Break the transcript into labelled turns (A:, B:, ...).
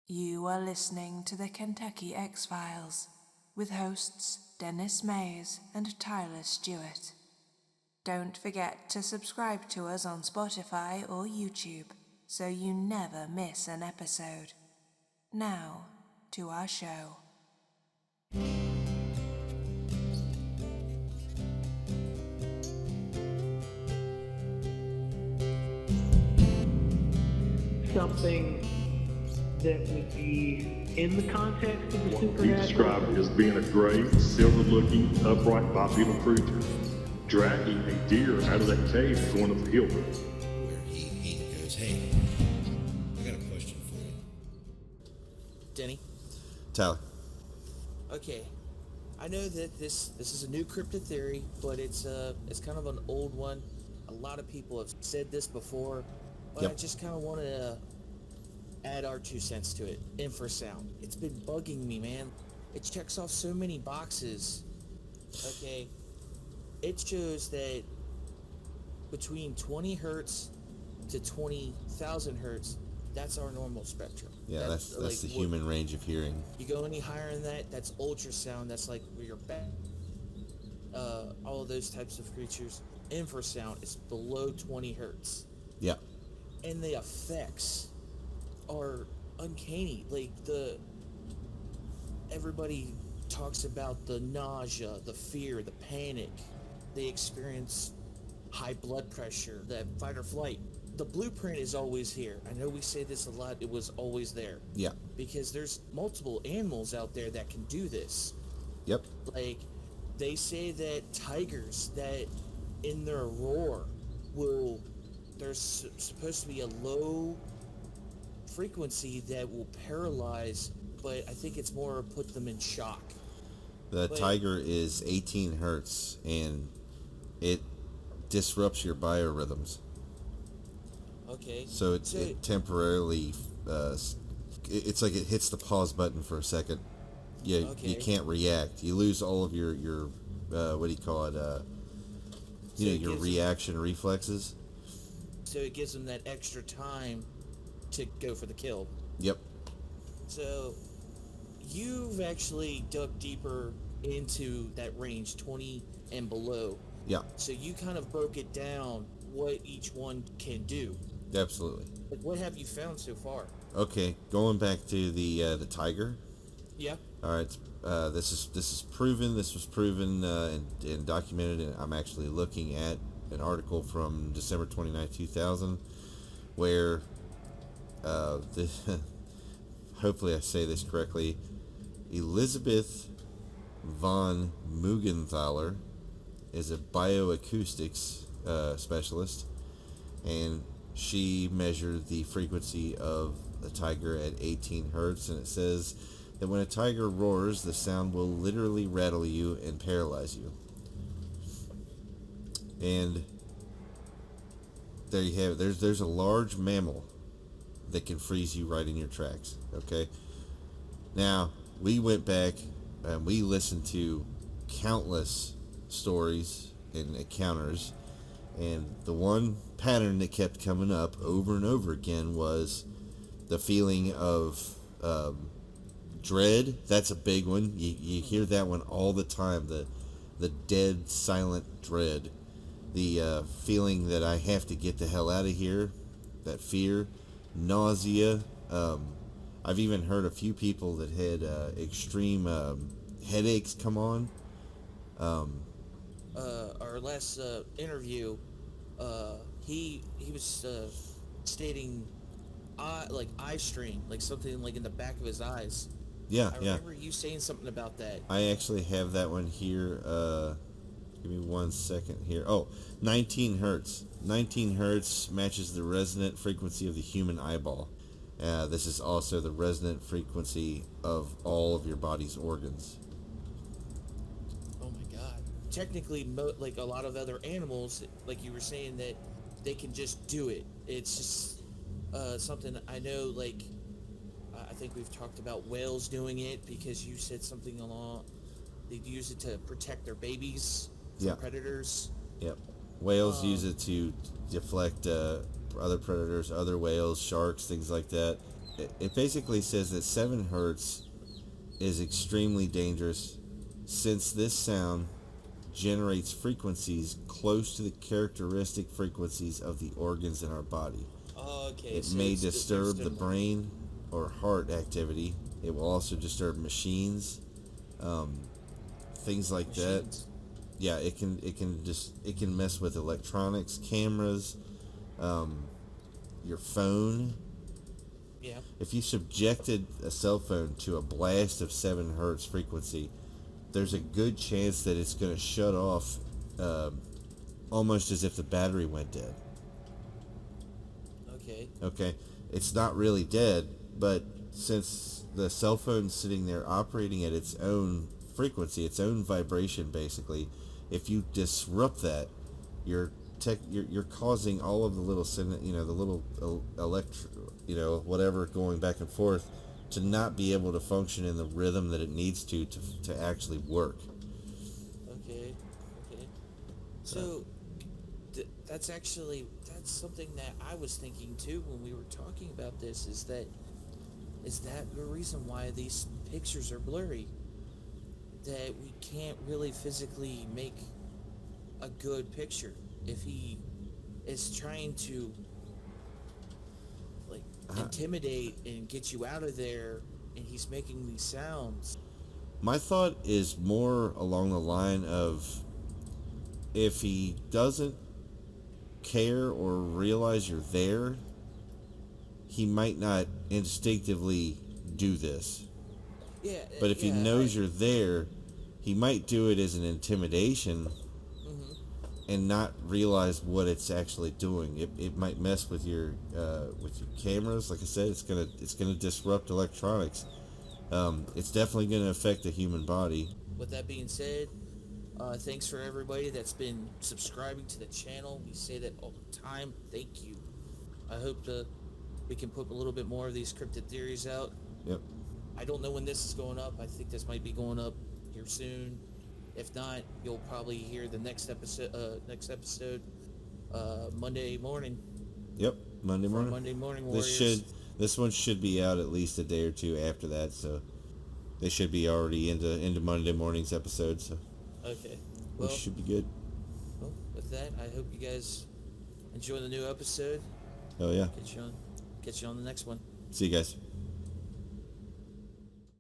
A: You are listening to the Kentucky X-Files with hosts Dennis Mays and Tyler Stewart. Don't forget to subscribe to us on Spotify or YouTube so you never miss an episode. Now, to our show.
B: Something that would be in the context of the
C: What
B: supernatural.
C: we describe as being a gray, silver-looking, upright bipedal creature, dragging a deer out of that cave and going up the hill.
D: Where he goes, hey, I got a question for you.
E: Denny.
F: Tyler.
E: Okay, I know that this is a new cryptid theory, but it's kind of an old one. A lot of people have said this before, but
F: Yep.
E: I just kind of wanted to add our 2 cents to it. Infrasound. It's been bugging me, man. It checks off so many boxes. Okay, it shows that between 20 hertz to 20,000 hertz, that's our normal spectrum.
F: Yeah, that's
E: like
F: the human range of hearing.
E: You go any higher than that, that's ultrasound. That's like where you're back. All of those types of creatures. Infrasound is below 20 hertz.
F: Yeah.
E: And the effects are uncanny. Like everybody talks about the nausea, the fear, the panic. They experience high blood pressure, that fight or flight. The blueprint is always here. I know we say this a lot. It was always there.
F: Yeah.
E: Because there's multiple animals out there that can do this.
F: Yep.
E: Like, they say that tigers, that in their roar, there's supposed to be a low frequency that will paralyze, but I think it's more put them in shock.
F: The tiger is 18 hertz, and it disrupts your biorhythms.
E: Okay.
F: So it temporarily, it's like it hits the pause button for a second. You can't react. You lose all of your what do you call it? Your reaction reflexes.
E: So it gives them that extra time to go for the kill.
F: Yep.
E: So you've actually dug deeper into that range, 20 and below.
F: Yeah.
E: So you kind of broke it down what each one can do.
F: Absolutely.
E: Like, what have you found so far?
F: Okay, going back to the tiger.
E: Yeah.
F: All right. This is proven. This was proven and documented. And I'm actually looking at an article from December 29, 2000, where hopefully I say this correctly, Elizabeth von Muggenthaler is a bioacoustics specialist, and she measured the frequency of a tiger at 18 hertz, and it says that when a tiger roars, the sound will literally rattle you and paralyze you. And there you have it. There's a large mammal that can freeze you right in your tracks. Okay. Now, we went back and we listened to countless stories and encounters, and the one pattern that kept coming up over and over again was the feeling of dread. That's a big one. You hear that one all the time. The dead, silent dread. The feeling that I have to get the hell out of here. That fear. Nausea. I've even heard a few people that had extreme headaches come on.
E: Our last interview, he was stating eye strain, like something like in the back of his eyes.
F: Yeah,
E: I remember you saying something about that.
F: I actually have that one here. Give me 1 second here. Oh, 19 hertz. 19 hertz matches the resonant frequency of the human eyeball. This is also the resonant frequency of all of your body's organs.
E: Oh my god. Technically, like a lot of other animals, like you were saying, that they can just do it. It's just something I know, like, I think we've talked about whales doing it, because you said something along, they use it to protect their babies from predators.
F: Yep. Whales use it to deflect other predators, other whales, sharks, things like that. it basically says that 7 hertz is extremely dangerous since this sound generates frequencies close to the characteristic frequencies of the organs in our body.
E: Oh, okay.
F: It
E: So
F: may
E: it's-
F: disturb
E: there's
F: the brain or heart activity. It will also disturb machines, things like that.
E: machines.
F: Yeah, it can mess with electronics, cameras, your phone.
E: Yeah.
F: If you subjected a cell phone to a blast of 7 hertz frequency, there's a good chance that it's going to shut off almost as if the battery went dead.
E: Okay.
F: Okay, it's not really dead, but since the cell phone's sitting there operating at its own frequency, its own vibration, basically, if you disrupt that, you're causing all of the little the little whatever going back and forth to not be able to function in the rhythm that it needs to actually work.
E: Okay. So that's something that I was thinking too when we were talking about this. Is that the reason why these pictures are blurry? That we can't really physically make a good picture if he is trying to like intimidate and get you out of there, and he's making these sounds.
F: My thought is more along the line of, if he doesn't care or realize you're there, he might not instinctively do this.
E: Yeah.
F: But if he knows you're there, he might do it as an intimidation and not realize what it's actually doing. It might mess with your cameras. Like I said, it's gonna disrupt electronics. It's definitely gonna affect the human body.
E: With that being said, thanks for everybody that's been subscribing to the channel. We say that all the time. Thank you. I hope we can put a little bit more of these cryptid theories out.
F: Yep.
E: I don't know when this is going up. I think this might be going up here soon. If not, you'll probably hear the next episode Monday morning.
F: Yep. Monday morning.
E: Monday morning warriors.
F: This one should be out at least a day or two after that, so they should be already into Monday morning's episode. So
E: Okay.
F: we
E: Well,
F: should be good.
E: with that, I hope you guys enjoy the new episode.
F: Oh yeah.
E: Catch you on the next one.
F: See you guys.